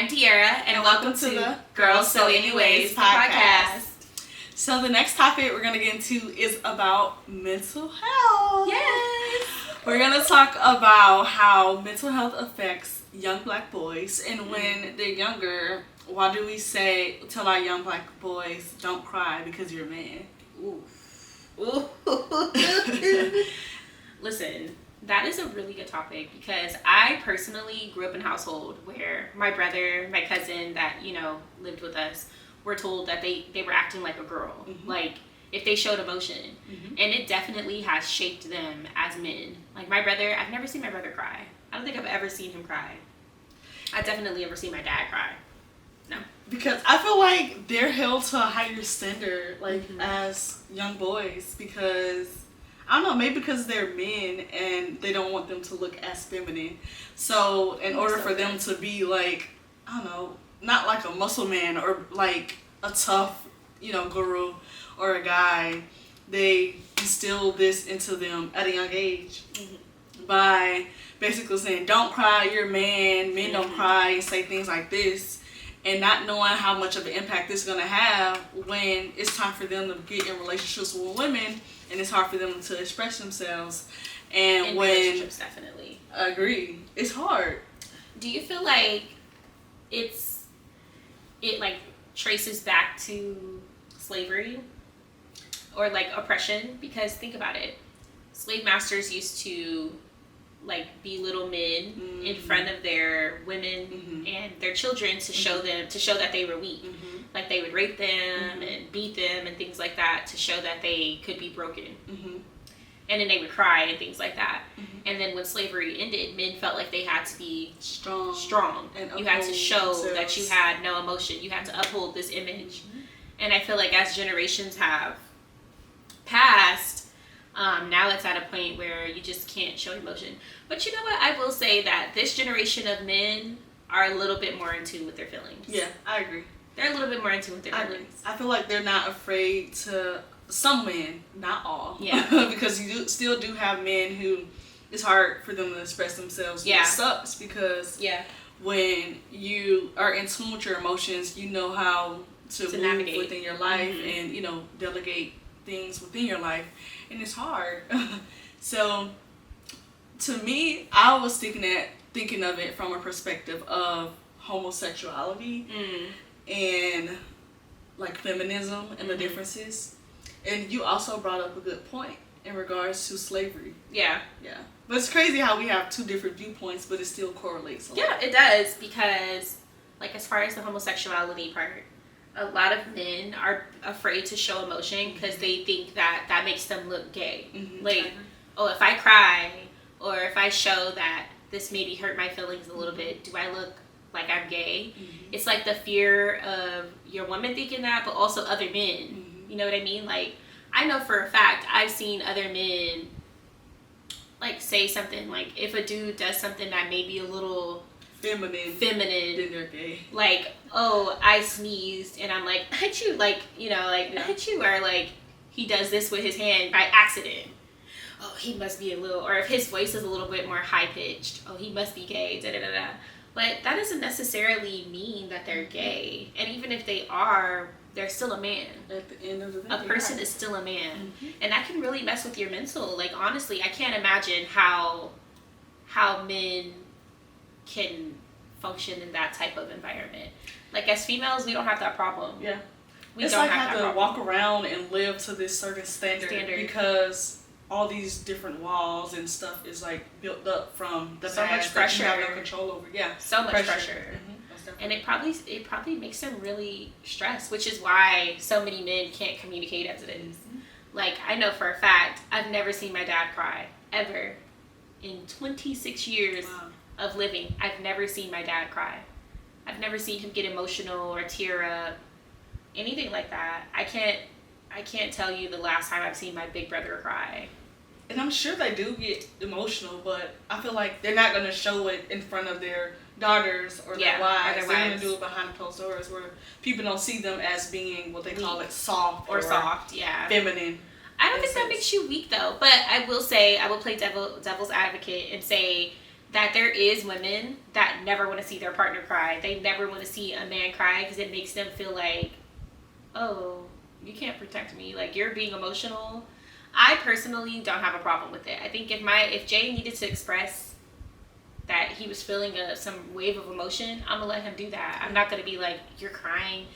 I'm Youre, and welcome to the Gurl So Anyways podcast. So the next topic we're going to get into is about mental health. Yes! We're going to talk about how mental health affects young black boys, and when they're younger, why do we tell our young black boys, don't cry because you're a man? Ooh. Listen, that is a really good topic because I personally grew up in a household where my brother, my cousin that, lived with us were told that they were acting like a girl. Mm-hmm. Like, if they showed emotion. Mm-hmm. And it definitely has shaped them as men. Like, my brother, I've never seen my brother cry. I don't think I've ever seen him cry. I've definitely ever seen my dad cry. No. Because I feel like they're held to a higher standard, as young boys, because I don't know, maybe because they're men and they don't want them to look as feminine. So in order for them to be like, I don't know, not like a muscle man or like a tough, guru or a guy, they instill this into them at a young age by basically saying, don't cry, you're a man, men don't cry, and say things like this. And not knowing how much of an impact this is going to have when it's time for them to get in relationships with women and it's hard for them to express themselves. And in when relationships, definitely. I agree. It's hard. Do you feel like it traces back to slavery or like oppression? Because think about it. Slave masters used to belittle men in front of their women and their children to show that they were weak. Like they would rape them and beat them and things like that to show that they could be broken. And then they would cry and things like that. And then when slavery ended, men felt like they had to be strong. And you had to show that you had no emotion. You had to uphold this image. And I feel like as generations have passed, now it's at a point where you just can't show emotion. But you know what? I will say that this generation of men are a little bit more in tune with their feelings. Yeah, I agree. They're a little bit more in tune with their feelings. I feel like they're not afraid to, some men, not all. Yeah. Because you still do have men who it's hard for them to express themselves. Yeah. It sucks because when you are in tune with your emotions, you know how to move navigate within your life and, delegate things within your life. And it's hard. So to me, I was thinking of it from a perspective of homosexuality and like feminism and the differences. And you also brought up a good point in regards to slavery. Yeah. But it's crazy how we have two different viewpoints, but it still correlates a lot. Yeah, it does, because as far as the homosexuality part, a lot of men are afraid to show emotion because they think that makes them look gay. If I cry or if I show that this maybe hurt my feelings a little bit, do I look like I'm gay? It's like the fear of your woman thinking that, but also other men. You know what I mean? Like, I know for a fact I've seen other men say something if a dude does something that may be a little feminine, then they're gay. I sneezed and I'm like, achoo, achoo, or he does this with his hand by accident. Oh, he must be a little, or if his voice is a little bit more high pitched, oh, he must be gay, da da da da. But that doesn't necessarily mean that they're gay. And even if they are, they're still a man. At the end of the day, a person is still a man. And that can really mess with your mental. Honestly, I can't imagine how men can function in that type of environment. As females, we don't have that problem. Yeah. It's don't have to walk around and live to this certain standard. Because all these different walls and stuff is built up from the so much pressure that you have no control over. Yeah. So much pressure. And it probably makes them really stressed, which is why so many men can't communicate as it is. I know for a fact, I've never seen my dad cry ever in 26 years of living. I've never seen my dad cry. I've never seen him get emotional or tear up, anything like that. I can't tell you the last time I've seen my big brother cry. And I'm sure they do get emotional, but I feel like they're not going to show it in front of their daughters or their wives. They're going to do it behind closed doors where people don't see them as being what they call it soft or feminine. I don't think that makes you weak though, but I will say, I will play devil's advocate and say that there is women that never want to see their partner cry. They never want to see a man cry because it makes them feel like, oh, you can't protect me. Like, you're being emotional. I personally don't have a problem with it. I think if Jay needed to express that he was feeling some wave of emotion, I'm gonna let him do that. I'm not gonna be like, you're crying,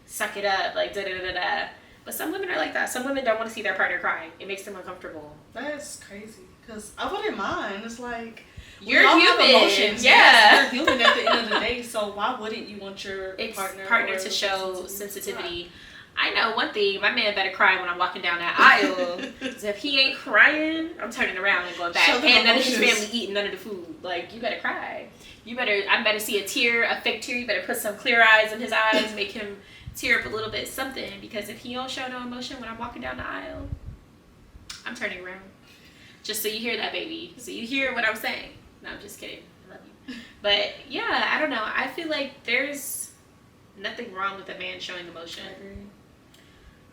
suck it up, like da da da da. But some women are like that. Some women don't want to see their partner cry. It makes them uncomfortable. That's crazy. Because I wouldn't mind. It's like, you're human. Emotions. Yeah. Yes, you're human at the end of the day. So why wouldn't you want your partner to show sensitivity? I know one thing. My man better cry when I'm walking down that aisle. So if he ain't crying, I'm turning around and going back. And none of his family eating none of the food. Like, you better cry. I better see a fake tear. You better put some clear eyes in his eyes, make him tear up a little bit, something. Because if he don't show no emotion when I'm walking down the aisle, I'm turning around. Just so you hear that, baby. So you hear what I'm saying. No, I'm just kidding. I love you. But yeah, I don't know. I feel like there's nothing wrong with a man showing emotion.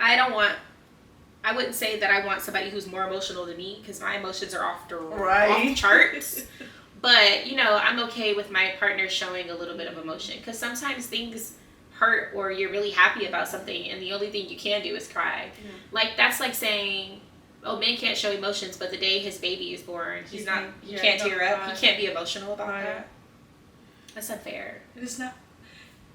I wouldn't say that I want somebody who's more emotional than me, because my emotions are off the charts. But, I'm okay with my partner showing a little bit of emotion, because sometimes things hurt or you're really happy about something and the only thing you can do is cry. Yeah. Like, that's like saying, oh, men can't show emotions, but the day his baby is born, he can't tear up. He can't be emotional about that. That's unfair. It is not.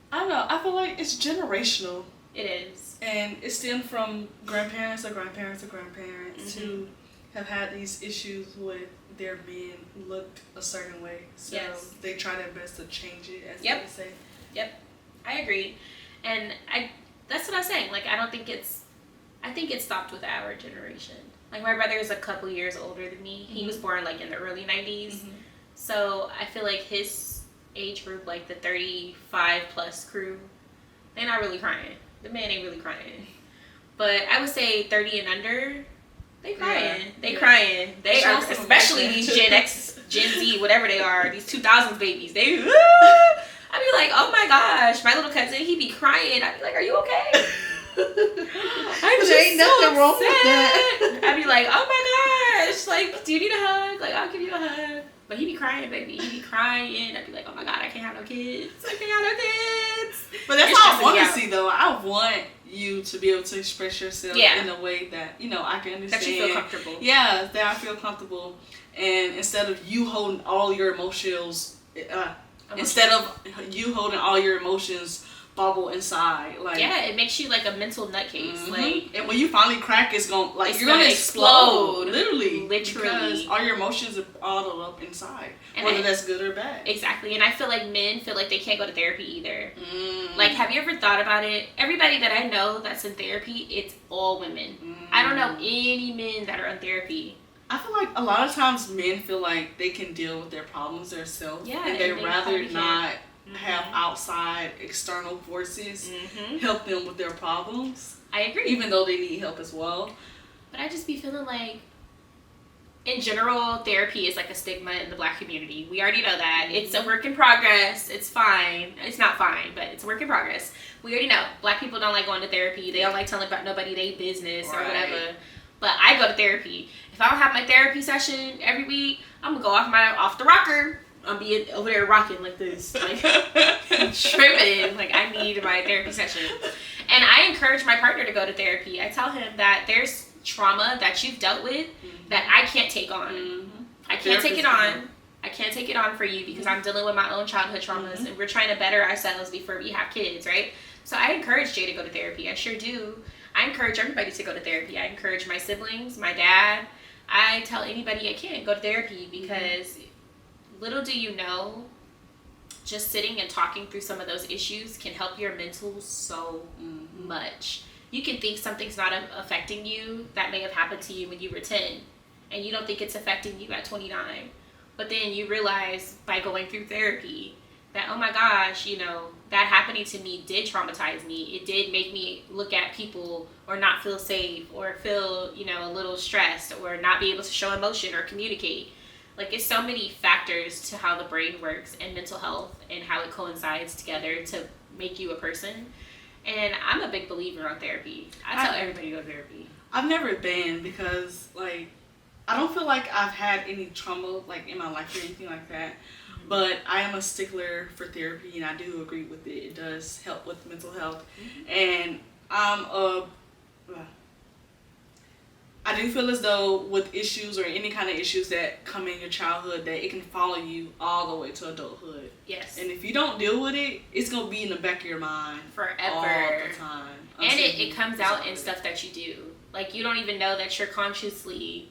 I don't know. I feel like it's generational. It is. And it stemmed from grandparents or grandparents or grandparents who have had these issues with their men looked a certain way. So they try their best to change it, as they say. Yep. I agree. And that's what I was saying. Like, I think it stopped with our generation. Like, my brother is a couple years older than me. He was born, like, in the early 90s. So I feel like his age group, like the 35-plus crew, they're not really crying. The man ain't really crying. But I would say 30 and under, they crying. Crying. They are, especially these Gen X, Gen Z, whatever they are, these 2000s babies. I'd be like, oh my gosh, my little cousin, he'd be crying. I'd be like, are you okay? There ain't nothing wrong with that. I'd be like, oh my gosh, like, do you need a hug? Like, I'll give you a hug. But he'd be crying, baby. He'd be crying. I'd be like, oh my God, I can't have no kids. I can't have no kids. But that's what I want to see, though. I want you to be able to express yourself in a way that, I can understand. That you feel comfortable. Yeah, that I feel comfortable. And instead of you holding all your emotions, bubble inside, like it makes you like a mental nutcase. Like, and when you finally crack, you're gonna explode, literally, because all your emotions are bottled up inside, and whether that's good or bad. Exactly. And I feel like men feel like they can't go to therapy either. Like, have you ever thought about it? Everybody that I know that's in therapy, it's all women. I don't know any men that are in therapy. I feel like a lot of times men feel like they can deal with their problems themselves, and they'd rather not have outside external forces help them with their problems. I agree. Even though they need help as well. But I just be feeling like, in general, therapy is like a stigma in the Black community. We already know that. It's a work in progress. It's fine. It's not fine, but it's a work in progress. We already know. Black people don't like going to therapy. They don't like telling about nobody their business or whatever. But I go to therapy. If I don't have my therapy session every week, I'm going to go off the rocker. I'm being over there rocking like this, like tripping. Like, I need my therapy session. And I encourage my partner to go to therapy. I tell him that there's trauma that you've dealt with that I can't take on. I can't take it on. I can't take it on for you because I'm dealing with my own childhood traumas and we're trying to better ourselves before we have kids, right? So I encourage Jay to go to therapy. I sure do. I encourage everybody to go to therapy. I encourage my siblings, my dad. I tell anybody I can go to therapy because little do you know, just sitting and talking through some of those issues can help your mental so much. You can think something's not affecting you that may have happened to you when you were 10, and you don't think it's affecting you at 29. But then you realize by going through therapy that, oh my gosh, that happening to me did traumatize me. It did make me look at people or not feel safe or feel, a little stressed or not be able to show emotion or communicate. Like, it's so many factors to how the brain works and mental health and how it coincides together to make you a person. And I'm a big believer on therapy. I tell everybody to go to therapy. I've never been because, like, I don't feel like I've had any trauma like in my life or anything like that. But I am a stickler for therapy, and I do agree with it. It does help with mental health. And I do feel as though with issues or any kind of issues that come in your childhood, that it can follow you all the way to adulthood. Yes. And if you don't deal with it, it's going to be in the back of your mind forever. All the time. And it comes out in stuff that you do. Like, you don't even know that you're consciously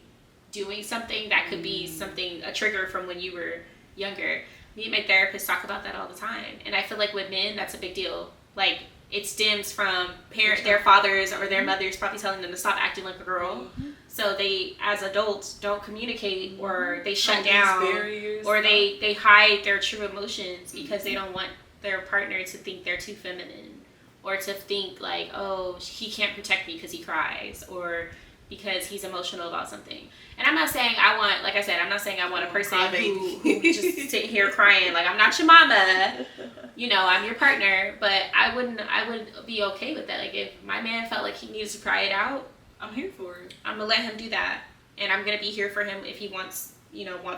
doing something that could be something, a trigger from when you were younger. Me and my therapist talk about that all the time. And I feel like with men, that's a big deal. Like, it stems from their fathers or their mothers probably telling them to stop acting like a girl. So they, as adults, don't communicate, or they shut down, or they hide their true emotions because they don't want their partner to think they're too feminine, or to think like, oh, he can't protect me because he cries, or because he's emotional about something. And I'm not saying I want, like I said, I'm not saying I want a person who just sit here crying. Like, I'm not your mama, you know, I'm your partner. But I would be okay with that. Like, if my man felt like he needs to cry it out, I'm here for it. I'm gonna let him do that, and I'm gonna be here for him if he wants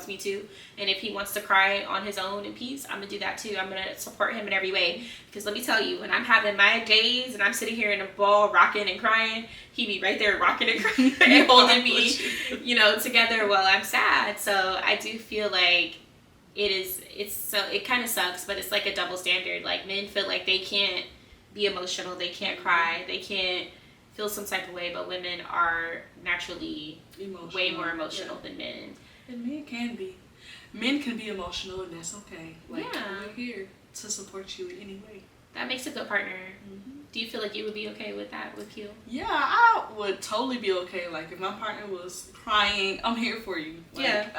me to. And if he wants to cry on his own in peace, I'm gonna do that too. I'm gonna support him in every way. Because let me tell you, when I'm having my days and I'm sitting here in a ball rocking and crying, he be right there rocking and crying and holding me, you know, together while I'm sad. So I do feel like it kind of sucks, but it's like a double standard. Like, men feel like they can't be emotional, they can't cry, they can't feel some type of way, but women are naturally way more emotional than men. And men can be. Men can be emotional, and that's okay. Like, we're here to support you in any way. That makes a good partner. Do you feel like you would be okay with that with you? Yeah, I would totally be okay. Like, if my partner was crying, I'm here for you. Like,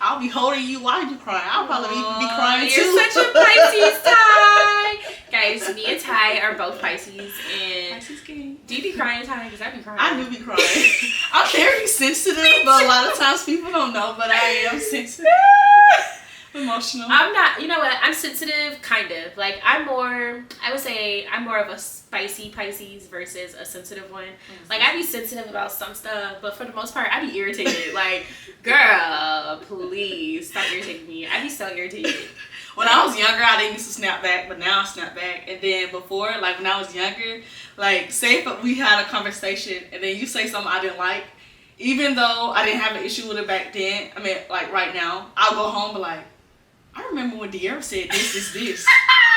I'll be holding you while you cry. I'll probably be crying too. You're such a Pisces, Ty. Guys, me and Ty are both Pisces. And Pisces gang. Do you be crying, Ty? Because I be crying. I do be crying. I'm very sensitive, but a lot of times people don't know, but I am sensitive. Emotional. I'm not, you know what, I'm sensitive, kind of. Like, I would say I'm more of a spicy Pisces versus a sensitive one. Like, I be sensitive about some stuff, but for the most part, I be irritated. Like, girl, please stop irritating me. I be so irritated. When I was younger, I didn't used to snap back, but now I snap back. And then before, like, when I was younger, like, say if we had a conversation and then you say something I didn't like, even though I didn't have an issue with it back then, I mean, like, right now, I'll go home and be like, I remember when Youre said this.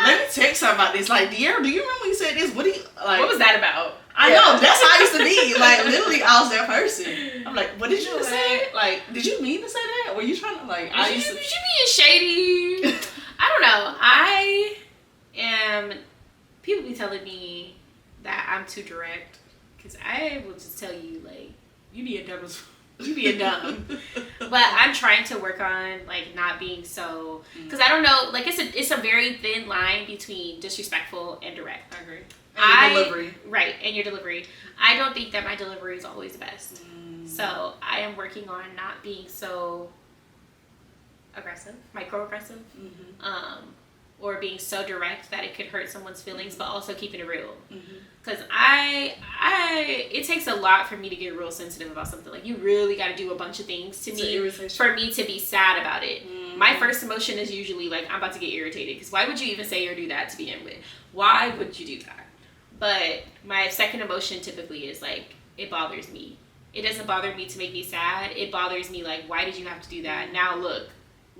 Let me text her about this. Like, Youre, do you remember when you said this? What was that about? I know, that's how I used to be. Like, literally, I was that person. I'm like, what did you say? Like, did you mean to say that? Were you trying to, like, you being shady? I don't know. People be telling me that I'm too direct. Because I will just tell you, like, you be a dumb. But I'm trying to work on, like, not being so, because I don't know, like, it's a very thin line between disrespectful and direct. I agree. And your delivery. Right, and your delivery. I don't think that my delivery is always the best. So I am working on not being so aggressive, microaggressive, or being so direct that it could hurt someone's feelings, but also keeping it real. Because it takes a lot for me to get real sensitive about something. Like, you really got to do a bunch of things to me for me to be sad about it. My first emotion is usually, like, I'm about to get irritated. Because why would you even say or do that to begin with? Why would you do that? But my second emotion typically is, like, it bothers me. It doesn't bother me to make me sad. It bothers me, like, why did you have to do that? Now look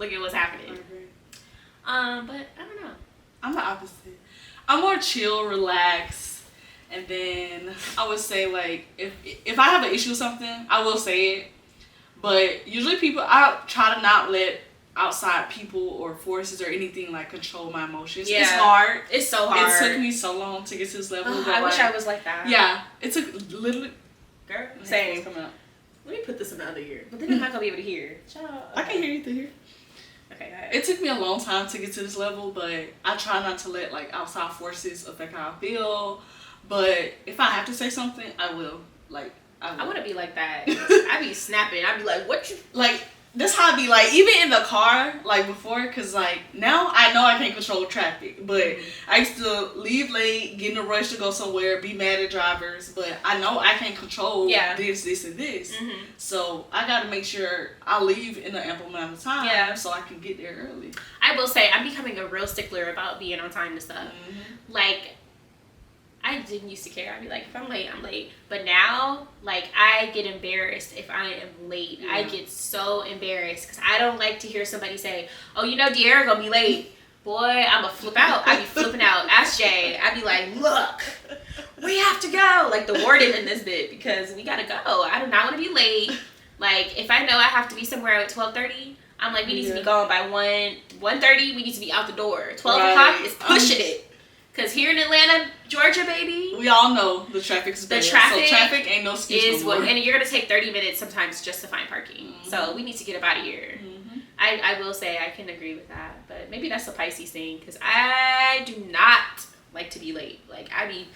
at what's happening. But I don't know. I'm the opposite. I'm more chill, relaxed. And then I would say, like, if I have an issue with something, I will say it. But usually I try to not let outside people or forces or anything, like, control my emotions. Yeah. It's hard. It's so hard. It took me so long to get to this level. I wish I was like that. Yeah. It took literally... Girl, same. Let me put this in the other ear. But then I'm not going to be able to hear. I can hear you through here. Okay, it took me a long time to get to this level, but I try not to let, like, outside forces affect how I feel. But if I have to say something, I will. Like, I want to be like that. I be snapping. I be like, what you... Like, This how I be like, even in the car, like before, cause like now I know I can't control traffic, but I used to leave late, get in a rush to go somewhere, be mad at drivers, but I know I can't control this, and this. So I gotta make sure I leave in an ample amount of time so I can get there early. I will say, I'm becoming a real stickler about being on time and stuff. Like, I didn't used to care. I'd be like, if I'm late, I'm late. But now, like, I get embarrassed if I am late. Yeah. I get so embarrassed because I don't like to hear somebody say, oh, you know, De'Ara gonna be late. Boy, I'm gonna flip out. I be flipping out. Ask Jay. I be like, look, we have to go. Like the warden in this bit because we gotta go. I do not want to be late. Like, if I know I have to be somewhere at 12:30, I'm like, we need to be gone by 1:30. We need to be out the door. 12 o'clock is pushing it. Because here in Atlanta, Georgia, baby, we all know the traffic's bad. So traffic ain't no excuse no more. And you're going to take 30 minutes sometimes just to find parking. So we need to get up out of here. I will say I can agree with that. But maybe that's a Pisces thing. Because I do not like to be late. Like, I be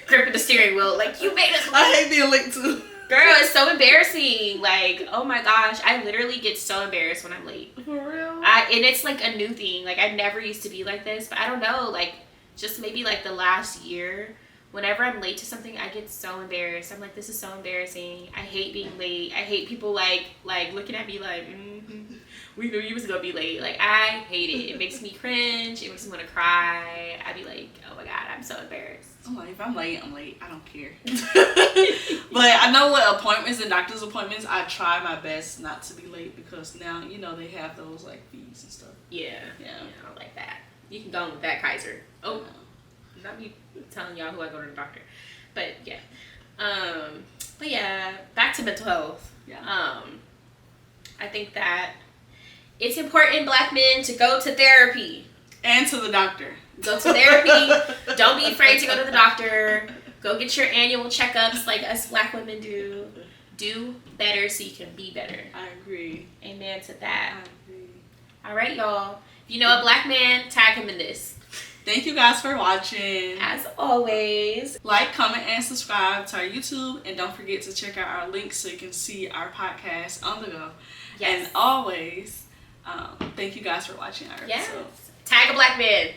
gripping the steering wheel. Like, you made us late. I hate being late, too. Girl, it's so embarrassing. Like, oh my gosh, I literally get so embarrassed when I'm late. For real? And it's like a new thing. Like, I never used to be like this, but I don't know. Like, just maybe like the last year, whenever I'm late to something, I get so embarrassed. I'm like, this is so embarrassing. I hate being late. I hate people like looking at me like, we knew you was gonna be late. Like, I hate it. It makes me cringe. It makes me want to cry. I'd be like, oh my God, I'm so embarrassed. I'm like, if I'm late, I'm late. I don't care. But I know with appointments and doctor's appointments, I try my best not to be late because now, you know, they have those like fees and stuff. Yeah, I don't like that. You can go on with that, Kaiser. Oh, not me telling y'all who I go to the doctor. But yeah. But yeah, back to mental health. Yeah. I think that it's important, Black men, to go to therapy. And to the doctor. Go to therapy. Don't be afraid to go to the doctor. Go get your annual checkups like us Black women do. Do better so you can be better. I agree. Amen to that. I agree. All right, y'all. If you know a Black man, tag him in this. Thank you guys for watching. As always. Like, comment, and subscribe to our YouTube. And don't forget to check out our links so you can see our podcast on the go. Yes. And always, thank you guys for watching our episode. Yes. Tag a Black man.